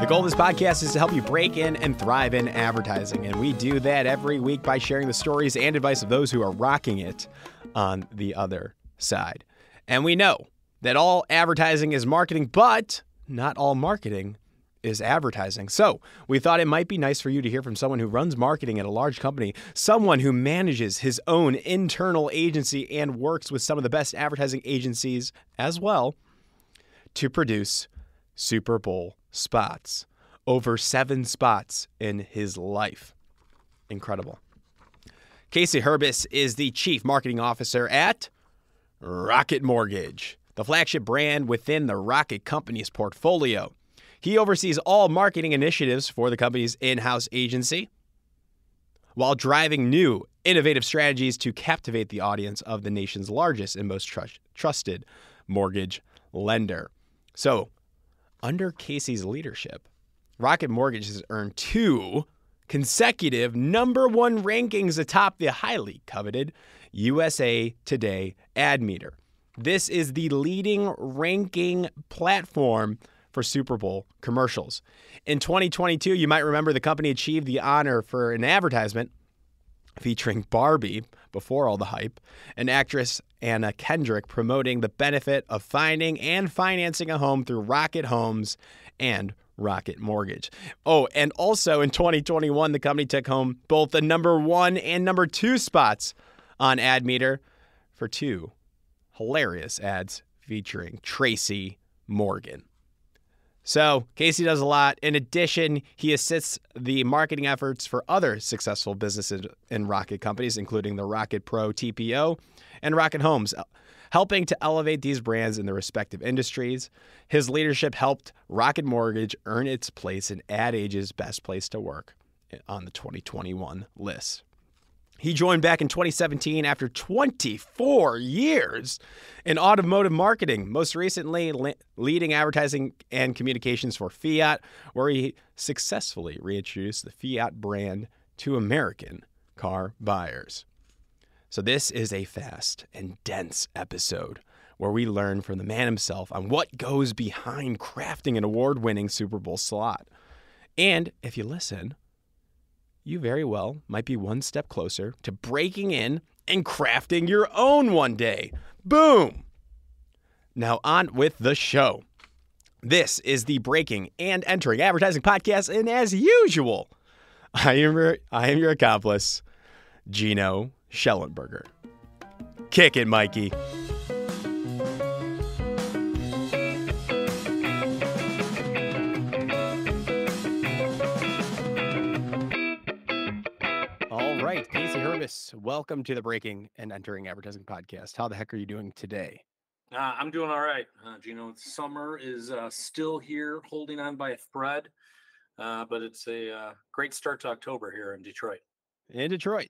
goal of this podcast is to help you break in and thrive in advertising. And we do that every week by sharing the stories and advice of those who are rocking it on the other side. And we know that all advertising is marketing, but not all marketing is advertising. So we thought it might be nice for you to hear from someone who runs marketing at a large company, someone who manages his own internal agency and works with some of the best advertising agencies as well to produce Super Bowl spots. Over 7 spots in his life. Incredible. Casey Hurbis is the Chief Marketing Officer at Rocket Mortgage, the flagship brand within the Rocket Company's portfolio. He oversees all marketing initiatives for the company's in-house agency while driving new, innovative strategies to captivate the audience of the nation's largest and most trusted mortgage lender. So, under Casey's leadership, Rocket Mortgage has earned 2 consecutive #1 rankings atop the highly coveted USA Today Ad Meter. This is the leading ranking platform for Super Bowl commercials. In 2022, you might remember the company achieved the honor for an advertisement featuring Barbie, before all the hype, and actress Anna Kendrick promoting the benefit of finding and financing a home through Rocket Homes and Rocket Mortgage. Oh, and also in 2021, the company took home both the #1 and #2 spots on Ad Meter for 2 hilarious ads featuring Tracy Morgan. So Casey does a lot. In addition, he assists the marketing efforts for other successful businesses in Rocket companies, including the Rocket Pro TPO and Rocket Homes, helping to elevate these brands in their respective industries. His leadership helped Rocket Mortgage earn its place in Ad Age's Best Place to Work on the 2021 list. He joined back in 2017 after 24 years in automotive marketing, most recently leading advertising and communications for Fiat, where he successfully reintroduced the Fiat brand to American car buyers. So this is a fast and dense episode where we learn from the man himself on what goes behind crafting an award-winning Super Bowl slot. And if you listen, you very well might be one step closer to breaking in and crafting your own one day. Boom! Now on with the show. This is the Breaking and Entering Advertising Podcast, and as usual, I am your accomplice, Gino Schellenberger. Kick it, Mikey. All right, Casey Hurbis, welcome to the Breaking and Entering Advertising Podcast. How the heck are you doing today? I'm doing all right. Gino, summer is still here, holding on by a thread, but it's a great start to October here in Detroit. In Detroit.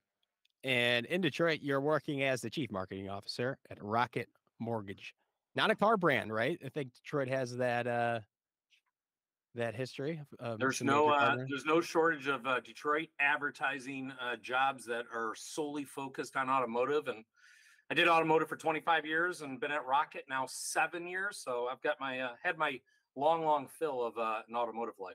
And in Detroit, you're working as the Chief Marketing Officer at Rocket Mortgage. Not a car brand, right? I think Detroit has that history. There's no shortage of Detroit advertising jobs that are solely focused on automotive. And I did automotive for 25 years and been at Rocket now 7 years. So I've got had my long fill of an automotive life.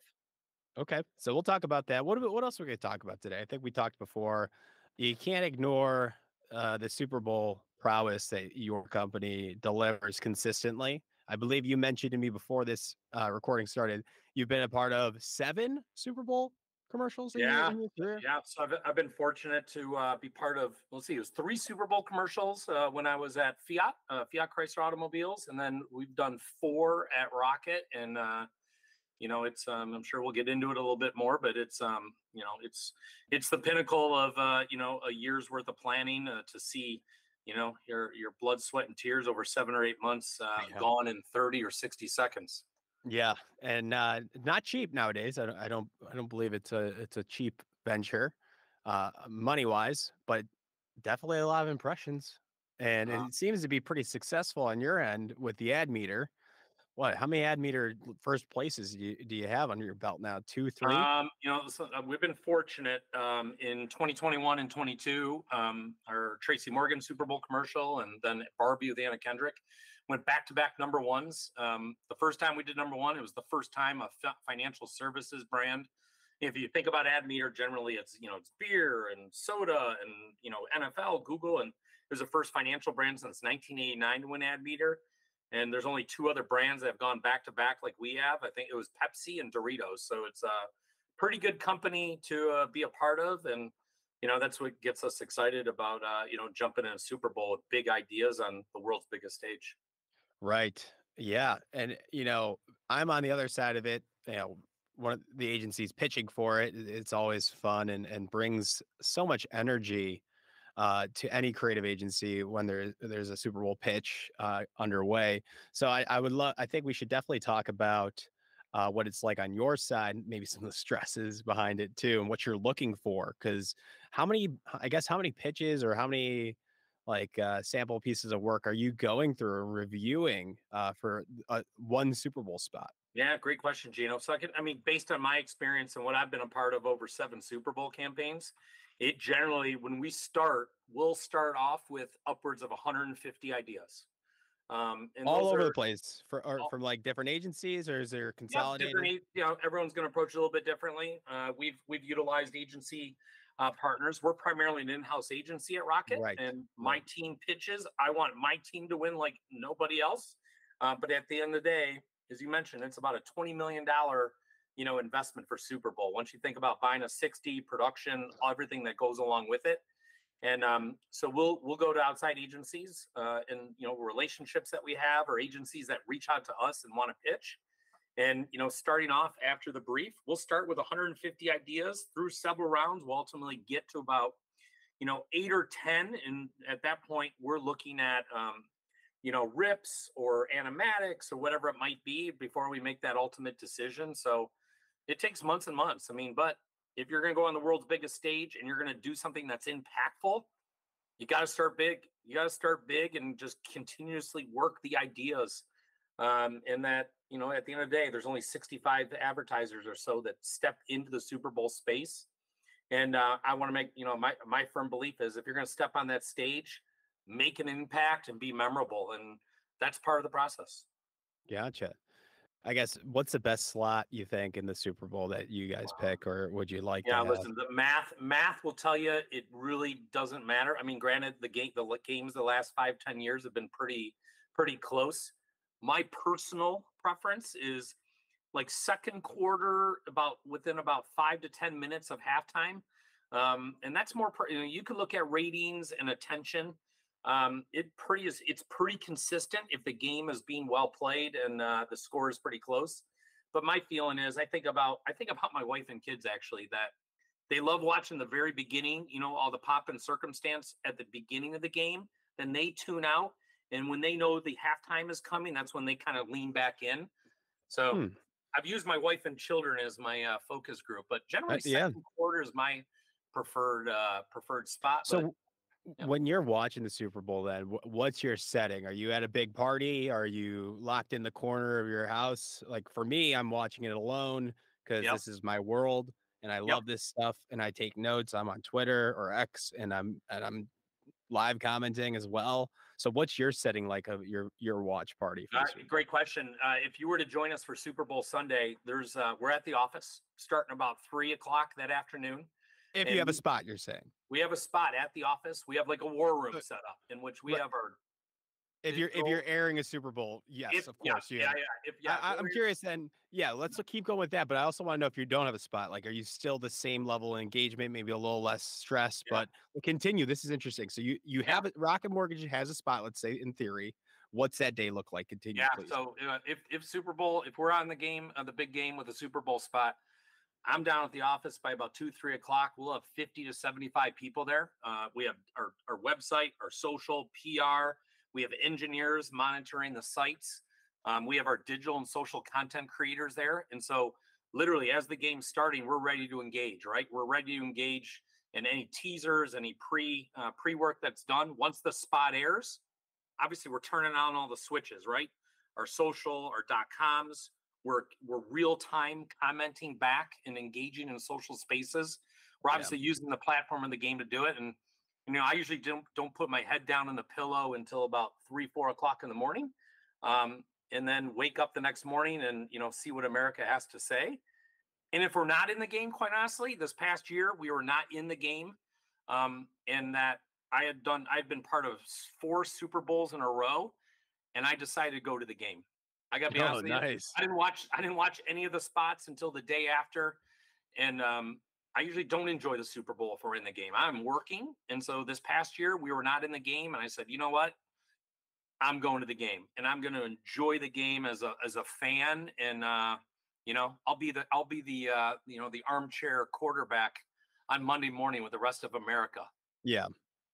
Okay, so we'll talk about that. What else are we going to talk about today? I think we talked before. You can't ignore the Super Bowl prowess that your company delivers consistently. I believe you mentioned to me before this recording started, you've been a part of 7 Super Bowl commercials in your career? Yeah. So I've been fortunate to be part of, it was 3 Super Bowl commercials when I was at Fiat Chrysler Automobiles. And then we've done 4 at Rocket. And, it's, I'm sure we'll get into it a little bit more, but it's, it's the pinnacle of, a year's worth of planning to see, your blood, sweat, and tears over 7 or 8 months gone in 30 or 60 seconds. Yeah, and not cheap nowadays. I don't believe it's a cheap venture, money wise, but definitely a lot of impressions, and it seems to be pretty successful on your end with the ad meter. what? How many ad meter first places do you have under your belt now? Two, three? We've been fortunate in 2021 and 22. Our Tracy Morgan Super Bowl commercial, and then Barbie with Anna Kendrick went back to back number ones. The first time we did number one, it was the first time a financial services brand. If you think about ad meter, generally it's it's beer and soda and NFL, Google, and it was the first financial brand since 1989 to win ad meter. And there's only two other brands that have gone back to back like we have. I think it was Pepsi and Doritos. So it's a pretty good company to be a part of, and that's what gets us excited about jumping in a Super Bowl with big ideas on the world's biggest stage. Right. Yeah. And, I'm on the other side of it. One of the agencies pitching for it, it's always fun and brings so much energy to any creative agency when there's a Super Bowl pitch underway. So I would love, I think we should definitely talk about what it's like on your side, maybe some of the stresses behind it too, and what you're looking for. Because how many pitches or how many sample pieces of work are you going through and reviewing for one Super Bowl spot? Yeah, great question, Gino. So based on my experience and what I've been a part of over 7 Super Bowl campaigns, it generally, when we'll start off with upwards of 150 ideas. And all over the place from like different agencies, or is there consolidated? Everyone's going to approach it a little bit differently. We've utilized agency partners. We're primarily an in-house agency at Rocket, right? And my team pitches. I want my team to win like nobody else. But at the end of the day, as you mentioned, it's about a $20 million investment for Super Bowl. Once you think about buying a 60 production, everything that goes along with it. And so we'll go to outside agencies and relationships that we have, or agencies that reach out to us and want to pitch. And starting off after the brief, we'll start with 150 ideas through several rounds. We'll ultimately get to about 8 or 10, and at that point we're looking at rips or animatics or whatever it might be before we make that ultimate decision. So it takes months and months. But if you're going to go on the world's biggest stage and you're going to do something that's impactful, you got to start big. You got to start big and just continuously work the ideas. And that, at the end of the day, there's only 65 advertisers or so that step into the Super Bowl space. And I want to make, my firm belief is if you're going to step on that stage, make an impact and be memorable. And that's part of the process. Gotcha. I guess what's the best slot you think in the Super Bowl that you guys pick, or would you like to have? Listen, the math will tell you it really doesn't matter. Granted, the games the last 5-10 years have been pretty close. My personal preference is like second quarter, within about 5 to 10 minutes of halftime, and that's more. You can look at ratings and attention. It's pretty consistent if the game is being well played and the score is pretty close. But my feeling is, I think about my wife and kids actually, that they love watching the very beginning, all the pop and circumstance at the beginning of the game. Then they tune out, and when they know the halftime is coming, that's when they kind of lean back in. So I've used my wife and children as my focus group, but generally second quarter is my preferred spot. So when you're watching the Super Bowl, then what's your setting? Are you at a big party? Are you locked in the corner of your house? Like for me, I'm watching it alone because this is my world and I love this stuff and I take notes. I'm on Twitter or X and I'm live commenting as well. So what's your setting like of your watch party? Great question. If you were to join us for Super Bowl Sunday, we're at the office starting about 3:00 that afternoon. If you have a spot, you're saying. We have a spot at the office. We have like a war room set up in which we have our. If you're airing a Super Bowl, yes, of course. I'm curious then. Yeah, let's keep going with that. But I also want to know if you don't have a spot, like, are you still the same level of engagement, maybe a little less stress? But we'll continue. This is interesting. So you have it. Rocket Mortgage has a spot. Let's say in theory, what's that day look like? Continue. Please. So if Super Bowl, if we're on the game, the big game with a Super Bowl spot, I'm down at the office by about 2-3 o'clock. We'll have 50 to 75 people there. We have our website, our social, PR. We have engineers monitoring the sites. We have our digital and social content creators there. And so literally as the game's starting, we're ready to engage, right? We're ready to engage in any teasers, any pre-work that's done. Once the spot airs, obviously we're turning on all the switches, right? our social, our .coms. We're real time commenting back and engaging in social spaces. We're Yeah. obviously using the platform of the game to do it. And I usually don't put my head down in the pillow until about 3-4 o'clock in the morning, and then wake up the next morning and see what America has to say. And if we're not in the game, quite honestly, this past year we were not in the game, and that I'd been part of 4 Super Bowls in a row, and I decided to go to the game. I got to be Oh, honest with you. nice. I didn't watch any of the spots until the day after, and I usually don't enjoy the Super Bowl if we're in the game. I'm working, and so this past year we were not in the game, and I said, you know what? I'm going to the game, and I'm going to enjoy the game as a fan, and I'll be the the armchair quarterback on Monday morning with the rest of America. Yeah.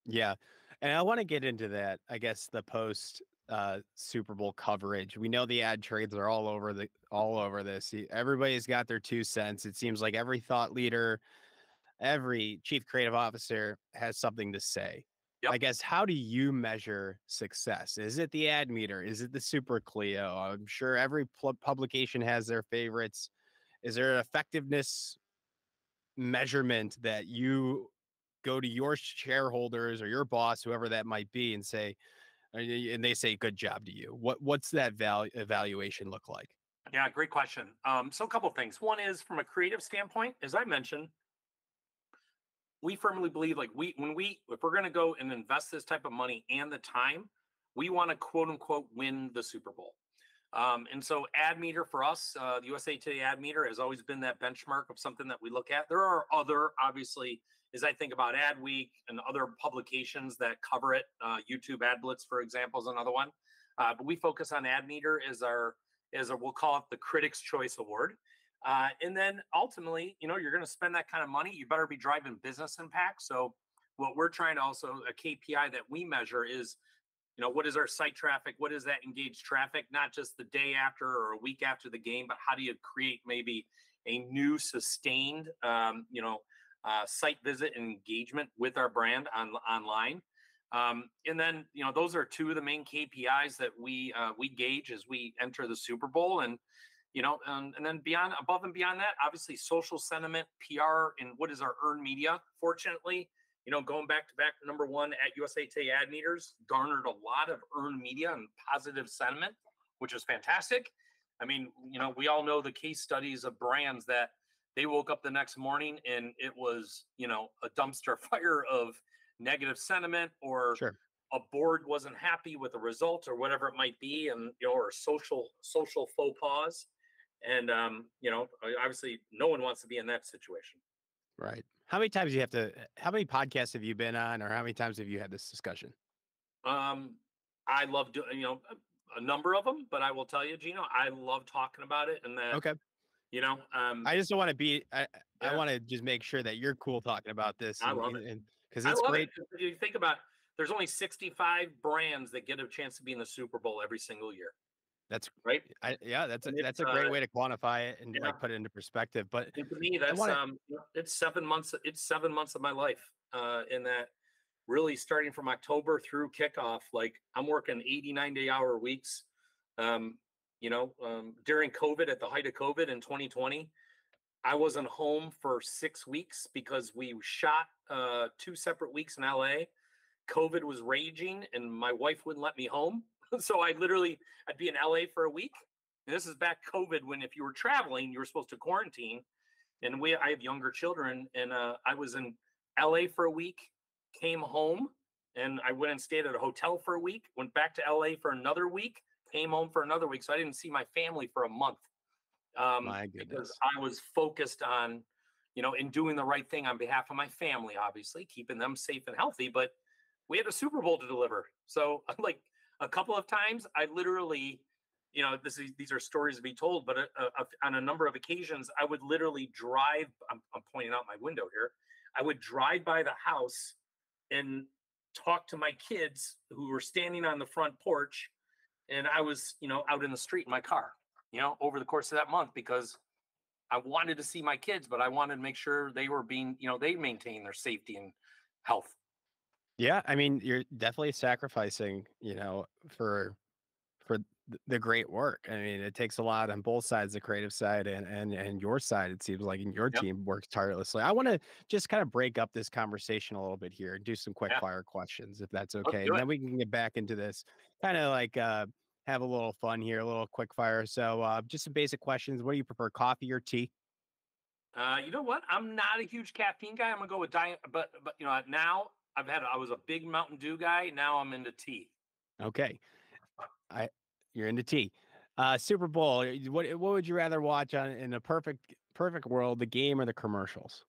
Yeah. And I want to get into that, I guess, the post Super Bowl coverage. We know the ad trades are all over this. Everybody's got their 2 cents. It seems like every thought leader, every chief creative officer has something to say. Yep. I guess, how do you measure success? Is it the ad meter? Is it the Super Clio? I'm sure every publication has their favorites. Is there an effectiveness measurement that you go to your shareholders or your boss, whoever that might be, and say, and they say, good job to you? What's that evaluation look like? Yeah, great question. So a couple of things. One is, from a creative standpoint, as I mentioned, we firmly believe, like, if we're going to go and invest this type of money and the time, we want to quote unquote win the Super Bowl. And so ad meter for us, the USA Today ad meter has always been that benchmark of something that we look at. There are other, obviously, as I think about Ad Week and other publications that cover it, YouTube Ad Blitz, for example, is another one. But we focus on ad meter as we'll call it the Critics' Choice Award. And then ultimately, you're going to spend that kind of money, you better be driving business impact. So what we're trying to also, a KPI that we measure is, what is our site traffic? What is that engaged traffic? Not just the day after or a week after the game, but how do you create maybe a new sustained, site visit and engagement with our brand online. And then, those are 2 of the main KPIs that we gauge as we enter the Super Bowl. And and then above and beyond that, obviously social sentiment, PR, and what is our earned media. Fortunately, going back to back number 1 at USA Today ad meters garnered a lot of earned media and positive sentiment, which is fantastic. I mean, we all know the case studies of brands that they woke up the next morning and it was, a dumpster fire of negative sentiment, or Sure. a board wasn't happy with the result, or whatever it might be, and or social faux pas. And obviously no one wants to be in that situation. Right. How many podcasts have you been on, or how many times have you had this discussion? I love doing, a number of them, but I will tell you, Gino, I love talking about it. And that, Okay. I just don't want to be, I want to just make sure that you're cool talking about this. I love it. Because it's great. If you think about, there's only 65 brands that get a chance to be in the Super Bowl every single year. That's right. That's a great way to quantify it and like put it into perspective. But and to me, that's it's 7 months. It's 7 months of my life. In that, really starting from October through kickoff, like I'm working 89-day hour weeks. During COVID, at the height of COVID in 2020, I wasn't home for 6 weeks because we shot 2 separate weeks in LA. COVID was raging and my wife wouldn't let me home. So I'd be in LA for a week. And this is back COVID, when if you were traveling, you were supposed to quarantine. And I have younger children, and I was in LA for a week, came home, and I went and stayed at a hotel for a week, went back to LA for another week, came home for another week. So I didn't see my family for a month. My goodness. Because I was focused on, in doing the right thing on behalf of my family, obviously keeping them safe and healthy. But we had a Super Bowl to deliver. So like a couple of times, I literally, these are stories to be told, but on a number of occasions, I would literally drive. I'm pointing out my window here. I would drive by the house and talk to my kids who were standing on the front porch, and I was, out in the street in my car, over the course of that month, because I wanted to see my kids, but I wanted to make sure they were being, they maintain their safety and health. Yeah, I mean, you're definitely sacrificing, for the great work. I mean, it takes a lot on both sides, the creative side and your side. It seems like, and your Yep. team works tirelessly. I want to just kind of break up this conversation a little bit here and do some quick Yeah. fire questions, if that's Let's okay. do And it. then we can get back into this kind of like have a little fun here, a little quick fire. So just some basic questions. What do you prefer, coffee or tea? You know what? I'm not a huge caffeine guy. I'm gonna go with diet, but you know now I was a big Mountain Dew guy. Now I'm into tea. Okay. I You're into tea. Super Bowl. What would you rather watch on in a perfect world, the game or the commercials?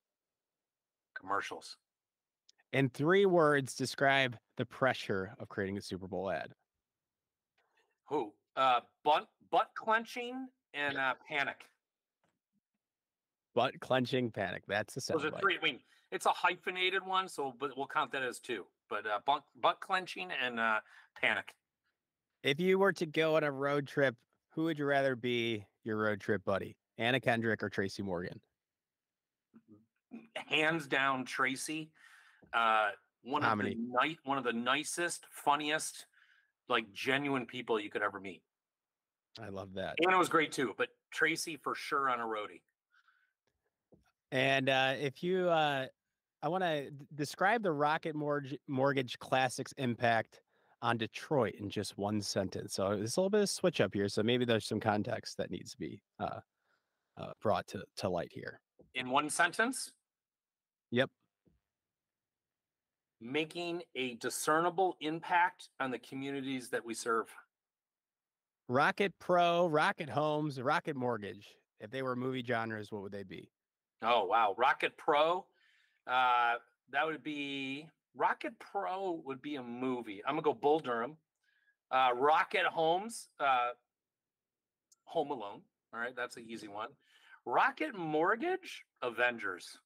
Commercials. In 3 words, describe the pressure of creating a Super Bowl ad. Who? Butt clenching and panic. Butt clenching panic. That's the Those are soundbite. three. I mean, it's a hyphenated one, so but we'll count that as two. But butt clenching and panic. If you were to go on a road trip, who would you rather be your road trip buddy? Anna Kendrick or Tracy Morgan? Hands down, Tracy. How many? One of the nicest, funniest, like genuine people you could ever meet. I love that. Anna was great too, but Tracy for sure on a roadie. And if you, I want to describe the Mortgage Classic's impact on Detroit in just one sentence. So there's a little bit of switch up here. So maybe there's some context that needs to be brought to light here. In one sentence, Yep. making a discernible impact on the communities that we serve. Rocket Pro, Rocket Homes, Rocket Mortgage. If they were movie genres, what would they be? Oh wow, Rocket Pro. That would be Rocket Pro would be a movie. I'm gonna go Bull Durham. Rocket Homes, Home Alone. All right, that's an easy one. Rocket Mortgage, Avengers.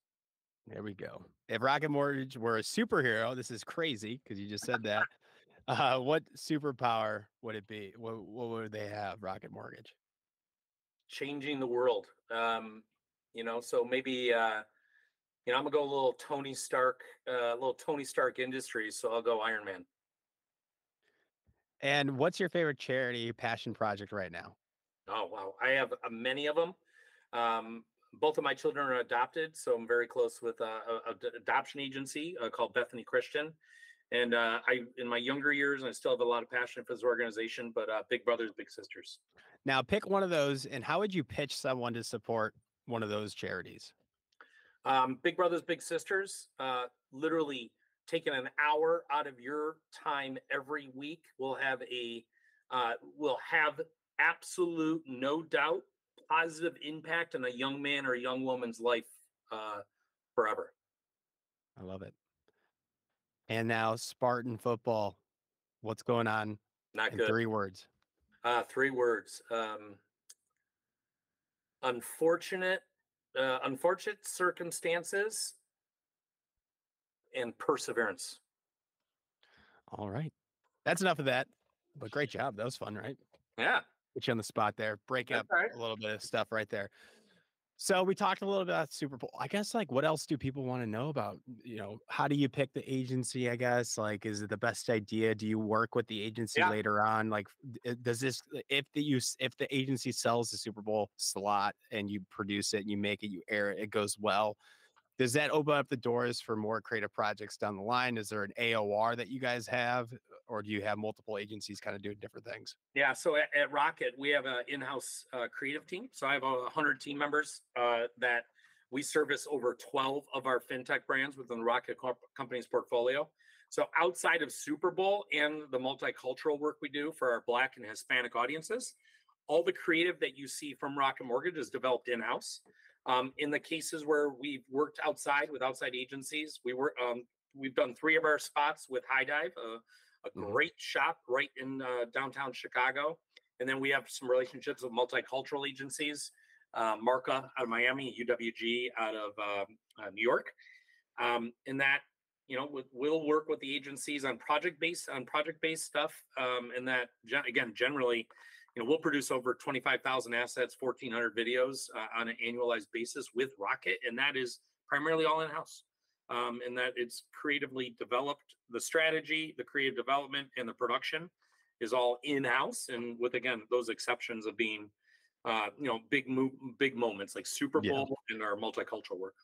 There we go. If Rocket Mortgage were a superhero, this is crazy because you just said that. What superpower would it be? What would they have, Rocket Mortgage? Changing the world. So maybe I'm gonna go a little Tony Stark Industries. So I'll go Iron Man. And what's your favorite charity passion project right now? Oh wow, I have many of them. Both of my children are adopted, so I'm very close with an adoption agency called Bethany Christian. And in my younger years, and I still have a lot of passion for this organization, but Big Brothers Big Sisters. Now pick one of those, and how would you pitch someone to support one of those charities? Big Brothers Big Sisters, literally taking an hour out of your time every week. We'll have absolute, no doubt, positive impact on a young man or a young woman's life forever. I love it. And now Spartan football. What's going on? Not in good. 3 words. 3 words. Unfortunate circumstances and perseverance. All right. That's enough of that. But great job. That was fun, right? Yeah. Put you on the spot there. Break up right. a little bit of stuff right there. So we talked a little bit about Super Bowl. I guess what else do people want to know about? How do you pick the agency? I guess is it the best idea? Do you work with the agency later on? Does this if the agency sells the Super Bowl slot and you produce it and you make it, you air it, it goes well? Does that open up the doors for more creative projects down the line? Is there an AOR that you guys have, or do you have multiple agencies kind of doing different things? Yeah. So at Rocket, we have an in-house creative team. So I have 100 team members that we service over 12 of our fintech brands within the Rocket company's portfolio. So outside of Super Bowl and the multicultural work we do for our Black and Hispanic audiences, all the creative that you see from Rocket Mortgage is developed in-house. In the cases where we've worked outside with outside agencies, we've done 3 of our spots with High Dive, a great shop right in downtown Chicago. And then we have some relationships with multicultural agencies, Marca out of Miami, UWG out of New York. And that, we'll work with the agencies on project-based stuff. And that, again, generally, we'll produce over 25,000 assets, 1,400 videos on an annualized basis with Rocket, and that is primarily all in-house. And that it's creatively developed. The strategy, the creative development, and the production is all in-house, and with, again, those exceptions of being big moments like Super Yeah. Bowl and our multicultural work.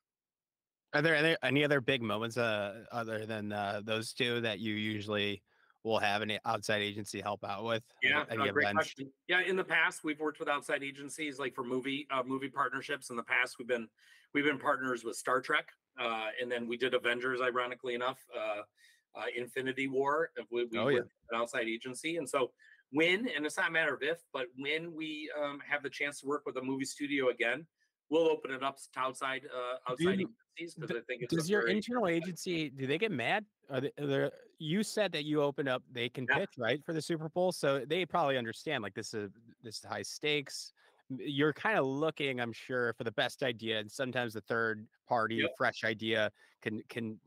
Are there any other big moments other than those two that you usually will have an outside agency help out with? Yeah, Any great events? question. Yeah, in the past we've worked with outside agencies, like for movie partnerships. In the past, we've been partners with Star Trek, and then we did Avengers. Ironically enough, Infinity War. We Oh yeah. worked with an outside agency, and so and it's not a matter of if, but when we have the chance to work with a movie studio again, we'll open it up to outside Do agencies, because I think it's a Does your very internal agency, do they get mad? You said that you open up, they can yeah. pitch, right, for the Super Bowl, so they probably understand like this is high stakes. You're kind of looking, I'm sure, for the best idea, and sometimes the third party Yep. fresh idea can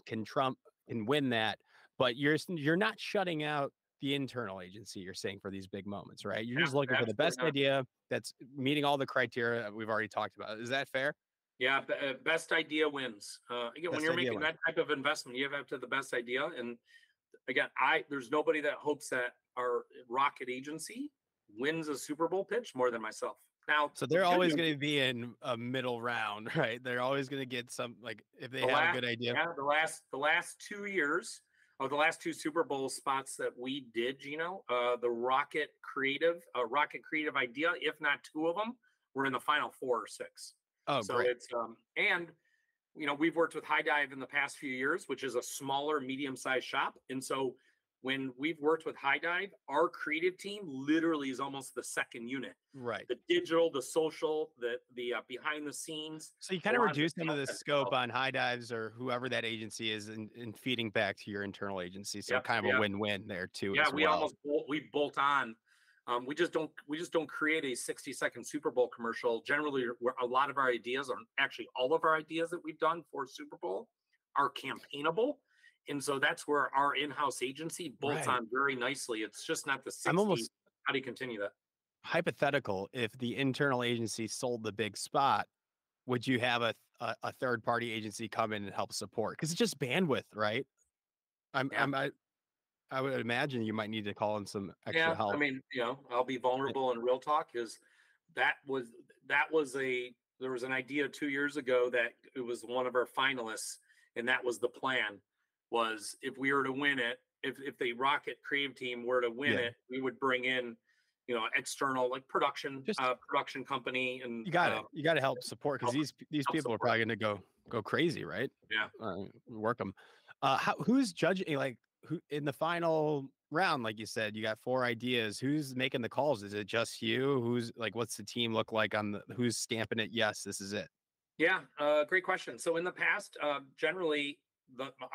win that, but you're not shutting out the internal agency. You're saying for these big moments, right? You're Yeah, just looking for the absolutely best not. idea that's meeting all the criteria that we've already talked about. Is that fair? Yeah, best idea wins. Again, when Best you're idea making wins. that type of investment, you have to have the best idea. And again, there's nobody that hopes that our rocket agency wins a Super Bowl pitch more than myself. Now, So the they're good always news, going to be in a middle round, right? They're always going to get some, like, if they the have a last good idea. yeah, the last 2 years of the last two Super Bowl spots that we did, Gino, the rocket creative idea, if not two of them, were in the final 4 or 6. Oh, So great. it's and we've worked with High Dive in the past few years, which is a smaller, medium-sized shop. And so when we've worked with High Dive, our creative team literally is almost the second unit. Right. The digital, the social, the behind the scenes, So you a kind of lot of the reduce some of the talent. scope on high dives or whoever that agency is and feeding back to your internal agency. So Yep, kind of a yeah, win-win there too yeah. as well. We bolt on. We just don't create a 60-second Super Bowl commercial. Generally, a lot of our ideas, or actually all of our ideas that we've done for Super Bowl, are campaignable. And so that's where our in-house agency bolts Right. on very nicely. It's just not the I'm 60. almost How do you continue that? hypothetical. If the internal agency sold the big spot, would you have a third party agency come in and help support? Because it's just bandwidth, right? I'm Yeah. I'm I would imagine you might need to call in some extra Yeah. I help. mean, I'll be vulnerable and real talk is that was there was an idea 2 years ago that it was one of our finalists, and that was the plan, was if we were to win it, if the Rocket Creative team were to win Yeah. it, we would bring in, external, like Just production company, and you got to help support because help these help people are support. probably going to go crazy, right? Yeah. Work them. Who's judging? Like who in the final round? Like you said, you got 4 ideas. Who's making the calls? Is it just you? Who's like, what's the team look like on the? Who's stamping it? Yes, this is it. Yeah, great question. So in the past, generally,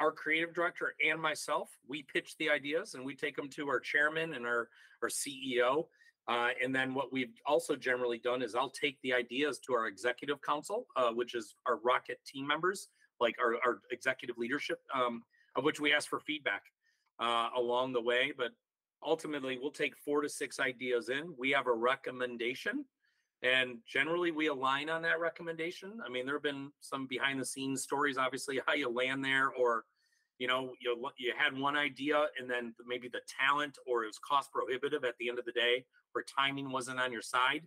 our creative director and myself, we pitch the ideas and we take them to our chairman and our CEO. And then what we've also generally done is I'll take the ideas to our executive council, which is our Rocket team members, like our executive leadership, of which we ask for feedback along the way. But ultimately, we'll take 4 to 6 ideas in. We have a recommendation, and generally we align on that recommendation. I mean, there have been some behind the scenes stories, obviously, how you land there, or you had one idea and then maybe the talent or it was cost prohibitive at the end of the day, or timing wasn't on your side.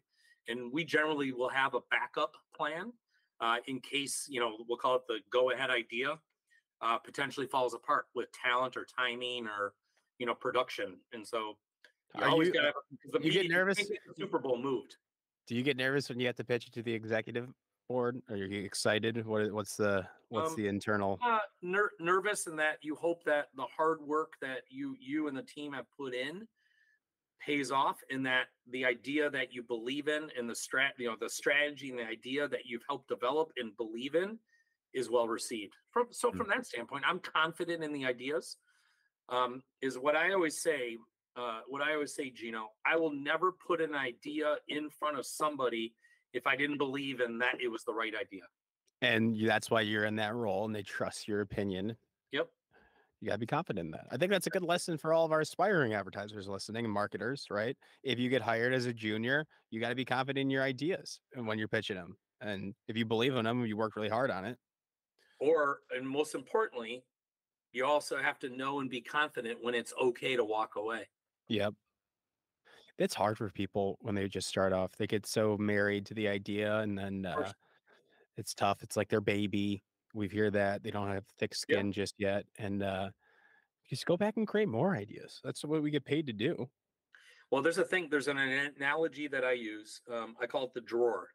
And we generally will have a backup plan in case, we'll call it the go ahead idea potentially falls apart with talent or timing or production. And so you Are always you got to the you get media. You can't nervous? get the Super Bowl moved. Do you get nervous when you have to pitch it to the executive board? Are you excited? What's Um, the internal? Nervous in that you hope that the hard work that you and the team have put in pays off, and that the idea that you believe in and the strategy and the idea that you've helped develop and believe in is well received. From that standpoint, I'm confident in the ideas. Is what I always say. Gino, I will never put an idea in front of somebody if I didn't believe in that it was the right idea. And that's why you're in that role, and they trust your opinion. Yep. You got to be confident in that. I think that's a good lesson for all of our aspiring advertisers listening and marketers, right? If you get hired as a junior, you got to be confident in your ideas and when you're pitching them. And if you believe in them, you work really hard on it. And most importantly, you also have to know and be confident when it's okay to walk away. Yep. It's hard for people when they just start off. They get so married to the idea, and then Of course. it's tough. It's like their baby. We hear that they don't have thick Yeah. skin just yet, and just go back and create more ideas. That's what we get paid to do. Well, there's a thing. There's an analogy that I use. I call it the drawer,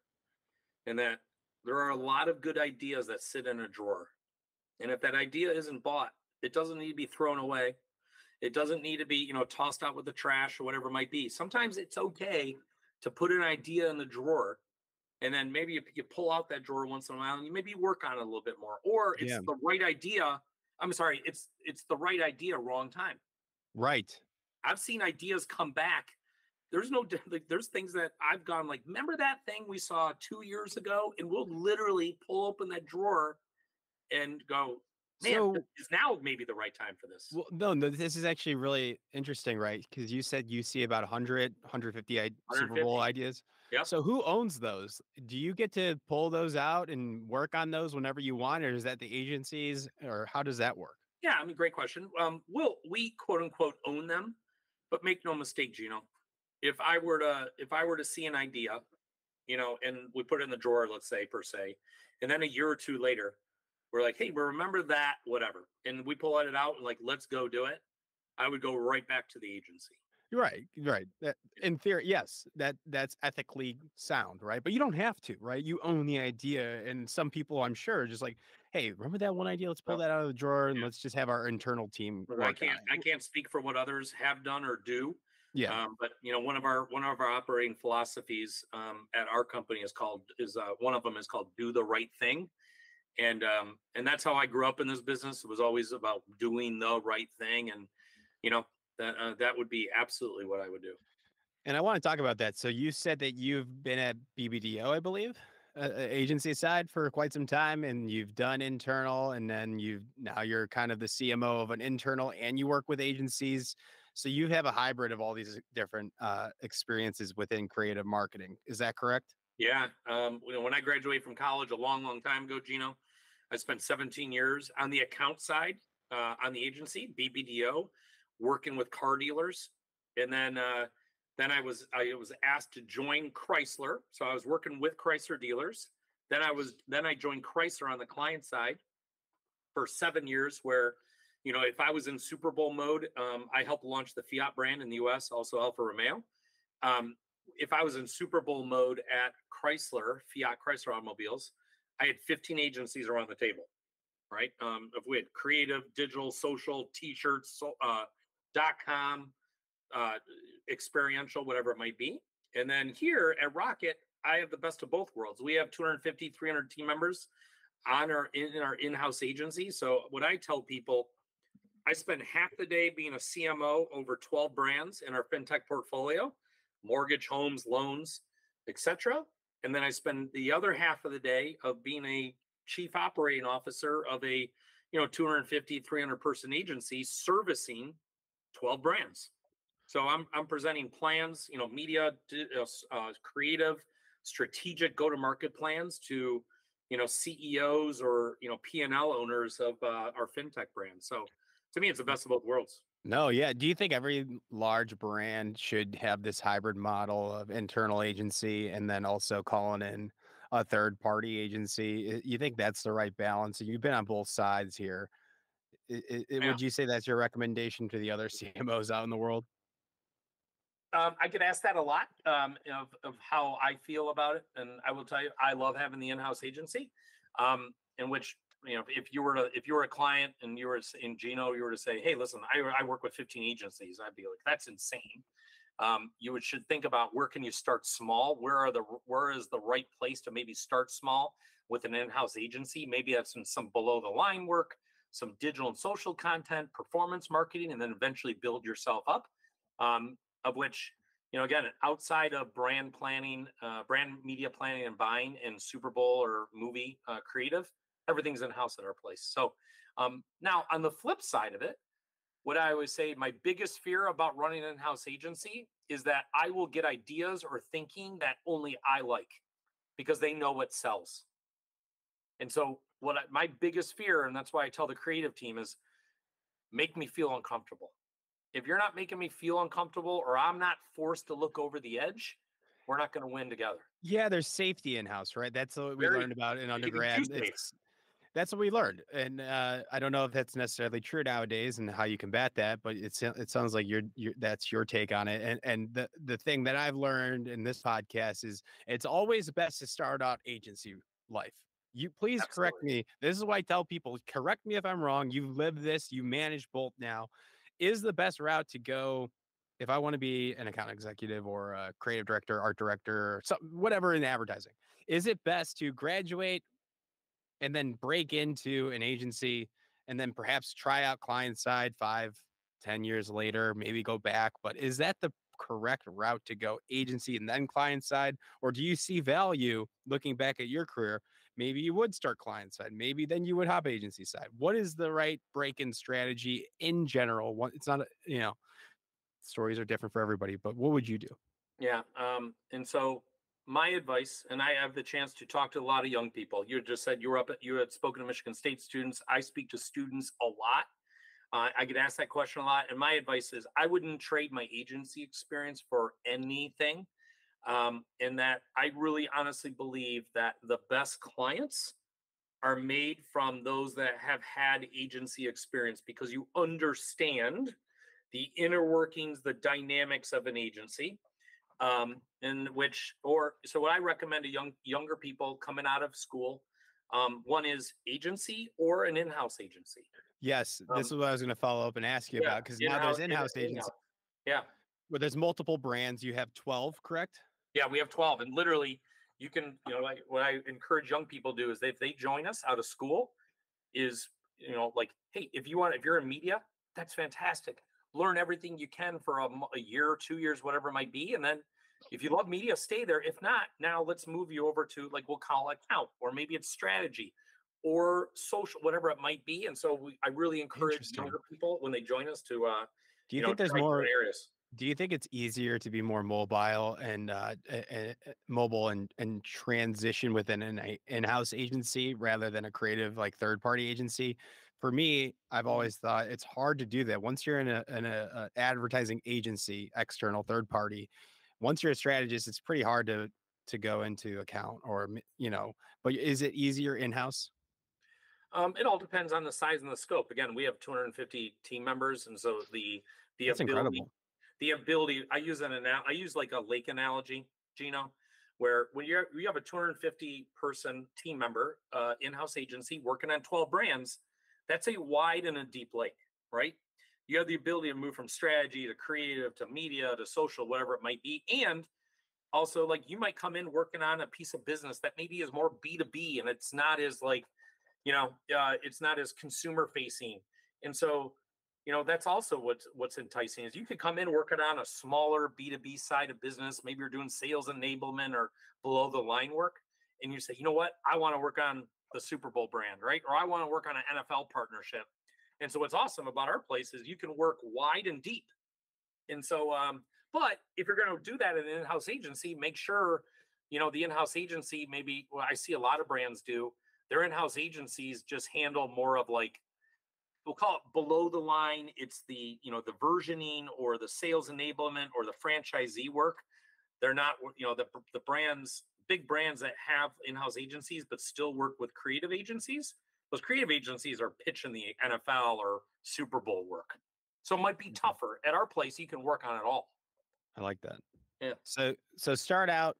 and that there are a lot of good ideas that sit in a drawer. And if that idea isn't bought, it doesn't need to be thrown away. It doesn't need to be, tossed out with the trash or whatever it might be. Sometimes it's okay to put an idea in the drawer, and then maybe you pull out that drawer once in a while and you maybe work on it a little bit more. Or it's Yeah, the right idea. I'm sorry, it's the right idea, wrong time. right. I've seen ideas come back. There's no like, there's things that I've gone like, remember that thing we saw 2 years ago? And we'll literally pull open that drawer and go, man, this So, is now maybe the right time for this. well, no, this is actually really interesting, right? Because you said you see about 100, 150 Super Bowl 150. ideas. Yep. So, who owns those? Do you get to pull those out and work on those whenever you want, or is that the agencies, or how does that work? Yeah, I mean, great question. We quote unquote own them, but make no mistake, Gino. If I were to see an idea, and we put it in the drawer, let's say per se, and then a year or two later, we're like, hey, we remember that, whatever, and we pull it out and like, let's go do it. I would go right back to the agency. You're right, right. In theory, yes, that's ethically sound, right? But you don't have to, right? You own the idea, and some people, I'm sure, are just like, hey, remember that one idea? Let's pull So, that out of the drawer and yeah. let's just have our internal team But I work on can't I it. can't speak for what others have done or do. Yeah, But one of our operating philosophies at our company is one of them is called do the right thing, and that's how I grew up in this business. It was always about doing the right thing, and you know that would be absolutely what I would do. and I want to talk about that. So you said that you've been at BBDO, I believe, agency side for quite some time, and you've done internal, and then now you're kind of the CMO of an internal, and you work with agencies. So you have a hybrid of all these different experiences within creative marketing. Is that correct? Yeah, when I graduated from college a long, long time ago, Gino, I spent 17 years on the account side, on the agency BBDO, working with car dealers, and then I was asked to join Chrysler, so I was working with Chrysler dealers. Then I joined Chrysler on the client side for 7 years, where if I was in Super Bowl mode, I helped launch the Fiat brand in the U.S., also Alfa Romeo. Um, if I was in Super Bowl mode at Fiat Chrysler Automobiles, I had 15 agencies around the table, right? If we had creative, digital, social, t-shirts, .com, uh, experiential, whatever it might be. And then here at Rocket, I have the best of both worlds. We have 250, 300 team members in our in-house agency. So what I tell people, I spend half the day being a CMO over 12 brands in our fintech portfolio, mortgage, homes, loans, etc. And then I spend the other half of the day of being a chief operating officer of a 250, 300 person agency servicing 12 brands. So I'm presenting plans, media, creative, strategic go-to-market plans to CEOs or P&L owners of our fintech brand. So to me, it's the best of both worlds. No, yeah. Do you think every large brand should have this hybrid model of internal agency and then also calling in a third party agency? You think that's the right balance? You've been on both sides here. Yeah. Would you say that's your recommendation to the other CMOs out in the world? I get asked that a lot, of how I feel about it, and I will tell you, I love having the in-house agency, in which if you were a client and you were in Gino, you were to say, hey, listen, I work with 15 agencies, I'd be like, that's insane. Should think about where can you start small, where is the right place to maybe start small with an in-house agency. Maybe that's some below the line work, some digital and social content, performance marketing, and then eventually build yourself up. Of which, again, outside of brand planning, brand media planning and buying, and Super Bowl or movie creative, everything's in house at our place. So now on the flip side of it, what I always say, my biggest fear about running an in-house agency is that I will get ideas or thinking that only I like because they know what sells. And so my biggest fear, and that's why I tell the creative team, is make me feel uncomfortable. if you're not making me feel uncomfortable or I'm not forced to look over the edge, we're not going to win together. Yeah, there's safety in house, right? That's what we Very, learned about in even too undergrad. safe. That's what we learned, and I don't know if that's necessarily true nowadays and how you combat that, but it sounds like you're that's your take on it. And the thing that I've learned in this podcast is it's always best to start out agency life. You please correct Absolutely. me. This is why I tell people, correct me if I'm wrong. You live this, you manage both now. Is the best route to go if I want to be an account executive or a creative director, art director, something, whatever in advertising? Is it best to graduate and then break into an agency and then perhaps try out client side 5, 10 years later, maybe go back? But is that the correct route to go, agency and then client side? Or do you see value looking back at your career? Maybe you would start client side, maybe then you would hop agency side. What is the right break-in strategy in general? It's not, stories are different for everybody, but what would you do? Yeah. And so my advice, and I have the chance to talk to a lot of young people. You just said you had spoken to Michigan State students. I speak to students a lot. I get asked that question a lot. And my advice is I wouldn't trade my agency experience for anything. In that I really honestly believe that the best clients are made from those that have had agency experience because you understand the inner workings, the dynamics of an agency. In which, or so what I recommend to younger people coming out of school, one is agency or an in-house agency. Yes, this Um, is what I was going to follow up and ask you yeah, about because now there's in-house agency in-house. Yeah, where there's multiple brands. You have 12, correct? yeah, we have 12, and literally, you can, like what I encourage young people to do is if they join us out of school, is like, hey, if you're in media, that's fantastic. Learn everything you can for a year or 2 years, whatever it might be, and then if you love media, stay there. If not, now let's move you over to, like, we'll call it account, or maybe it's strategy or social, whatever it might be. And so I really encourage Interesting. younger people when they join us to Do you think there's try more? different areas. Do you think it's easier to be more mobile and mobile and transition within an in-house agency rather than a creative like third-party agency? For me, I've Mhm. always thought it's hard to do that. Once you're in a advertising agency, external third party, once you're a strategist, it's pretty hard to go into account or. But is it easier in-house? It all depends on the size and the scope. Again, we have 250 team members, and so the That's ability incredible. I use like a lake analogy, Gino, where when you have a 250 person team member, in-house agency working on 12 brands, that's a wide and a deep lake, right? You have the ability to move from strategy to creative to media to social, whatever it might be. And also, like, you might come in working on a piece of business that maybe is more B2B, and it's not as like, it's not as consumer facing. And so, that's also what's enticing is you could come in working on a smaller B2B side of business. Maybe you're doing sales enablement or below the line work. And you say, you know what? I want to work on the Super Bowl brand, right? Or I want to work on an NFL partnership. And so what's awesome about our place is you can work wide and deep. And so, but if you're going to do that in an in-house agency, make sure, the in-house agency, maybe what I see a lot of brands do, their in-house agencies just handle more of, like, we'll call it below the line. It's the versioning or the sales enablement or the franchisee work. They're not, the brands, big brands that have in-house agencies, but still work with creative agencies. Those creative agencies are pitching the NFL or Super Bowl work. So it might be Mhm. tougher. At our place, you can work on it all. I like that. Yeah. So start out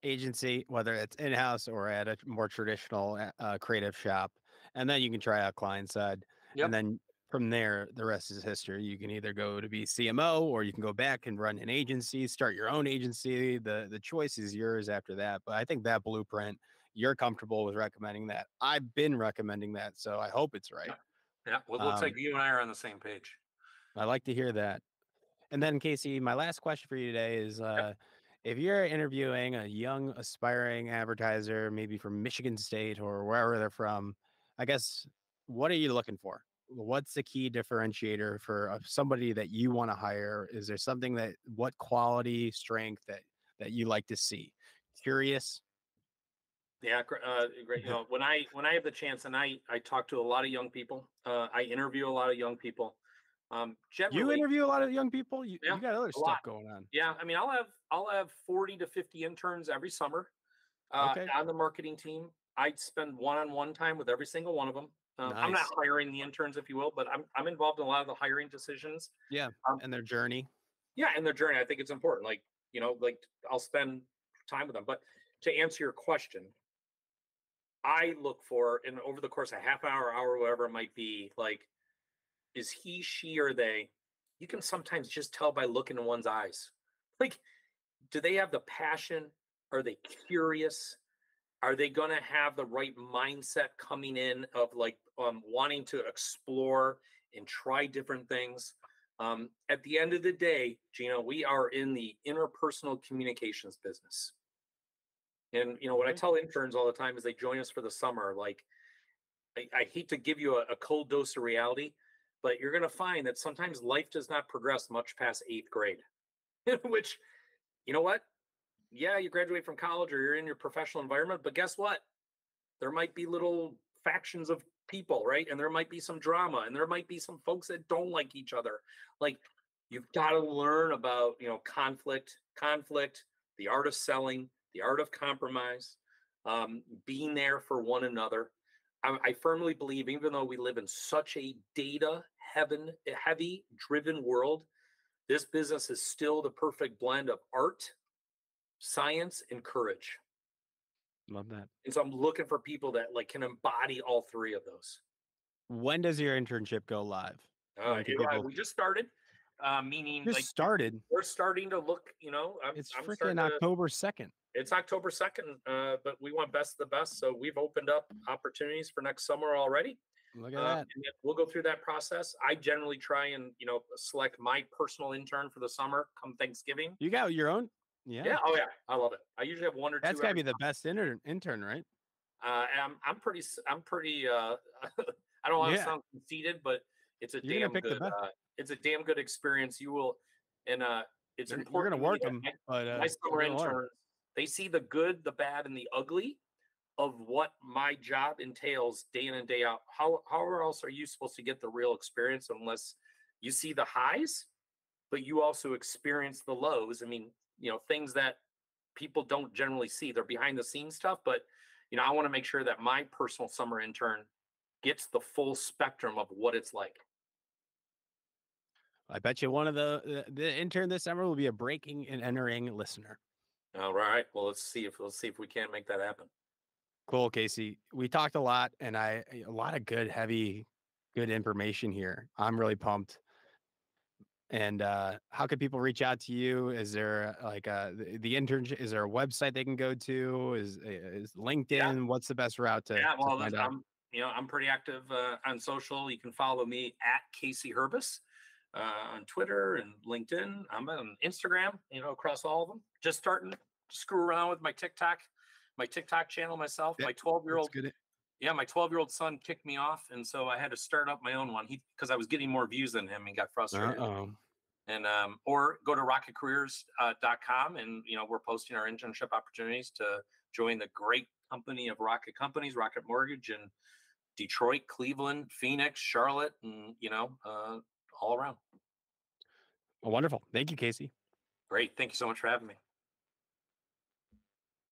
agency, whether it's in-house or at a more traditional creative shop, and then you can try out client side, and Yep. then from there, the rest is history. You can either go to be CMO or you can go back and run an agency, start your own agency. The choice is yours after that. But I think that blueprint, you're comfortable with recommending that. I've been recommending that, so I hope it's right. Yeah. Yeah. Well, it looks like Um, you and I are on the same page. I like to hear that. And then, Casey, my last question for you today is Yep. if you're interviewing a young, aspiring advertiser, maybe from Michigan State or wherever they're from, I guess, what are you looking for? What's the key differentiator for somebody that you want to hire? Is there something what quality, strength that you like to see? Curious. Yeah. Great. When I have the chance, and I talk to a lot of young people, I interview a lot of young people. You Generally, interview a lot of young people. You yeah, got other a lot. stuff going on. Yeah, I mean, I'll have 40 to 50 interns every summer Okay, on the marketing team. I spend one-on-one time with every single one of them. I'm not nice. hiring the interns, if you will, but I'm involved in a lot of the hiring decisions. Yeah, Um, and their journey. yeah, and their journey. I think it's important. Like, like I'll spend time with them. But to answer your question, I look for, and over the course of half hour, whatever it might be, like, is he, she, or they? You can sometimes just tell by looking in one's eyes. Like, do they have the passion? Are they curious? Are they going to have the right mindset coming in of like wanting to explore and try different things? At the end of the day, Gino, we are in the interpersonal communications business. And what I Okay. tell interns all the time is they join us for the summer. Like, I hate to give you a cold dose of reality, but you're going to find that sometimes life does not progress much past eighth grade, which, you know what? Yeah, you graduate from college or you're in your professional environment, but guess what? There might be little factions of people, right? And there might be some drama and there might be some folks that don't like each other. Like, you've got to learn about, conflict, the art of selling, the art of compromise, being there for one another. I firmly believe, even though we live in such a data heavy driven world, this business is still the perfect blend of art, science, and courage. Love that. And so I'm looking for people that like can embody all three of those. When does your internship go live? When can people? We just started, meaning Just like started. we're starting to look. It's I'm freaking starting to. October 2nd. It's October 2nd, but we want best of the best, so we've opened up opportunities for next summer already. Look at that. And then we'll go through that process. I generally try and select my personal intern for the summer come Thanksgiving. You got your own. Yeah, Yeah, oh yeah, I love it. I usually have one or that's two got to every. be the best intern, right? I'm pretty. I don't want to Yeah, sound conceited, but it's a you're gonna damn pick the good. best. It's a damn good experience. You will, and it's You're important gonna to me work that them, my, but my you're summer gonna learn. interns, they see the good, the bad, and the ugly of what my job entails day in and day out. However else are you supposed to get the real experience unless you see the highs, but you also experience the lows? I mean, things that people don't generally see. They're behind the scenes stuff, but I want to make sure that my personal summer intern gets the full spectrum of what it's like. I bet you one of the intern this summer will be a breaking and entering listener. All right. Well, let's see if we can't make that happen. Cool, Casey. We talked a lot, and a lot of good information here. I'm really pumped. And how can people reach out to you? Is there like the internship? Is there a website they can go to? Is Yeah. LinkedIn? What's the best route to Yeah. Well, find out? I'm pretty active on social. You can follow me at Casey Hurbis on Twitter and LinkedIn. I'm on Instagram. Across all of them. Just starting to screw around with my TikTok channel myself. Yeah, My 12-year that's old good. Yeah, my 12-year-old son kicked me off, and so I had to start up my own one. Because I was getting more views than him, and got frustrated. Uh-oh. And or go to rocketcareers.com, and we're posting our internship opportunities to join the great company of Rocket Companies, Rocket Mortgage, in Detroit, Cleveland, Phoenix, Charlotte, and all around. Well, wonderful. Thank you, Casey. Great, thank you so much for having me.